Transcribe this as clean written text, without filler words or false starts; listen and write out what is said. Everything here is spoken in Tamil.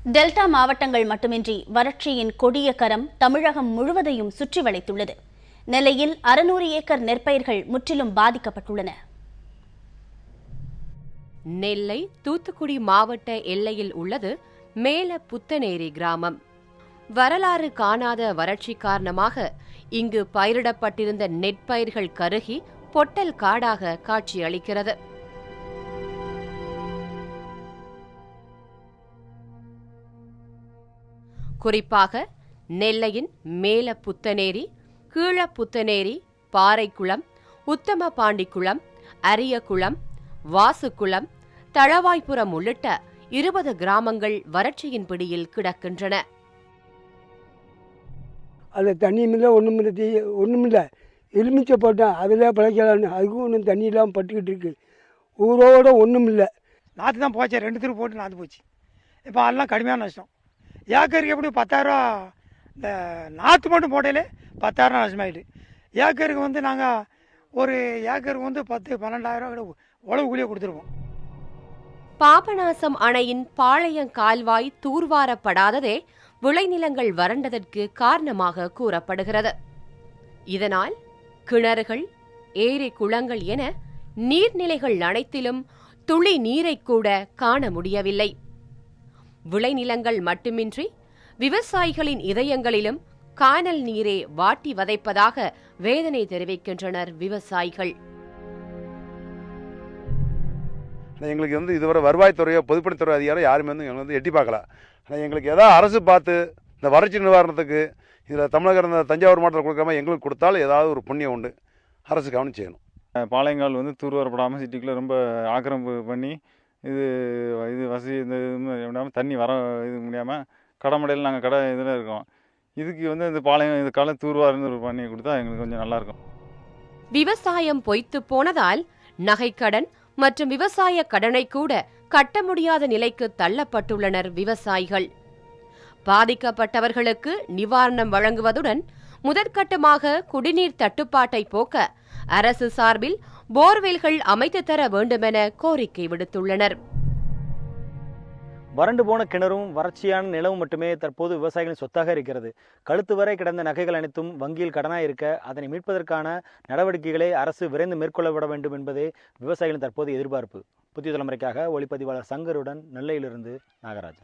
டெல்டா மாவட்டங்கள் மட்டுமின்றி வறட்சியின் கொடிய கரம் தமிழகம் முழுவதையும் சுற்றி வளைத்துள்ளது. நெல்லையில் 600 ஏக்கர் நெற்பயிர்கள் முற்றிலும் பாதிக்கப்பட்டுள்ளன. நெல்லை தூத்துக்குடி மாவட்ட எல்லையில் உள்ளது மேல புத்தனேரி கிராமம். வரலாறு காணாத வறட்சி காரணமாக இங்கு பயிரிடப்பட்டிருந்த நெற்பயிர்கள் கருகி பொட்டல் காடாக காட்சியளிக்கிறது. குறிப்பாக நெல்லையின் மேல புத்தனேரி, கீழ புத்தனேரி, பாறைக்குளம், உத்தமபாண்டிக்குளம், அரியகுளம், வாசுக்குளம், தளவாய்புரம் உள்ளிட்ட 20 கிராமங்கள் வறட்சியின் பிடியில் கிடக்கின்றன. அது தண்ணியும் இல்லை, ஒன்றும் இல்லை. எலுமிச்சை போட்டேன், அதில் பிழைக்கலான்னு, அதுக்கும் ஒன்றும் தண்ணி இல்லாமல் பட்டுக்கிட்டு இருக்கு. ஊரோட ஒன்றும் இல்லை. நாற்று தான் போச்சு, 2 திரு போட்டு நாற்று போச்சு. இப்போ அதெல்லாம் கடுமையான நஷ்டம். ஏக்கருக்கு எப்படி 10,000 இந்த நாற்று மட்டும் போட்டாலே 10,000 நஷ்டமாயிட்டு. ஏக்கருக்கு வந்து நாங்கள் ஒரு ஏக்கருக்கு வந்து 10-12,000 உழவு கூலியை கொடுத்துருப்போம். பாபநாசம் அணையின் பாளையம் கால்வாய் தூர்வாரப்படாததே விளைநிலங்கள் வறண்டதற்கு காரணமாக கூறப்படுகிறது. இதனால் கிணறுகள், ஏரி, குளங்கள் என நீர்நிலைகள் அனைத்திலும் துளி நீரை கூட காண முடியவில்லை. விளைநிலங்கள் மட்டுமின்றி விவசாயிகளின் இதயங்களிலும் கானல் நீரே வாட்டி வதைப்பதாக வேதனை தெரிவிக்கின்றனர் விவசாயிகள். எங்களுக்கு வந்து இதுவரை வருவாய்த்துறையோ பொதுப்பணித்துறை அதிகாரம் யாருமே வந்து எங்களுக்கு எட்டி பார்க்கல. ஆனால் எங்களுக்கு ஏதாவது அரசு பார்த்து இந்த வறட்சி நிவாரணத்துக்கு இதில் தமிழக இந்த தஞ்சாவூர் மாவட்டத்தில் கொடுக்காம எங்களுக்கு கொடுத்தாலும் ஏதாவது ஒரு புண்ணியம் உண்டு. அரசு கவனம் செய்யணும். பாளையங்கால் வந்து தூர்வாரப்படாமல் சிட்டிக்குள்ளே ரொம்ப ஆக்கிரமிப்பு பண்ணி இது வசதி இந்த விடாமல் தண்ணி வர இது முடியாமல் கடமடையில் நாங்கள் கடை இதில் இருக்கோம். இதுக்கு வந்து இந்த பாளையம் இது காலம் தூர்வாருன்னு பண்ணி கொடுத்தா எங்களுக்கு கொஞ்சம் நல்லாயிருக்கும். விவசாயம் பொய்த்து போனதால் நகைக்கடன் மற்றும் விவசாய கடனை கூட கட்ட முடியாத நிலைக்கு தள்ளப்பட்டுள்ளனர் விவசாயிகள். பாதிக்கப்பட்டவர்களுக்கு நிவாரணம் வழங்குவதுடன் முதற்கட்டமாக குடிநீர் தட்டுப்பாட்டை போக்க அரசு சார்பில் போர்வெல்கள் அமைத்து தர வேண்டுமென கோரிக்கை விடுத்துள்ளனர். வறண்டு போன கிணறும் வறட்சியான நிலவும் மட்டுமே தற்போது விவசாயிகளின் சொத்தாக இருக்கிறது. கழுத்து வரை கிடந்த நகைகள் அனைத்தும் வங்கியில் கடனாக இருக்க அதனை மீட்பதற்கான நடவடிக்கைகளை அரசு விரைந்து மேற்கொள்ளப்பட வேண்டும் என்பதே விவசாயிகளின் தற்போது எதிர்பார்ப்பு. புதிய தலைமுறைக்காக ஒளிப்பதிவாளர் சங்கருடன் நெல்லையிலிருந்து நாகராஜ்.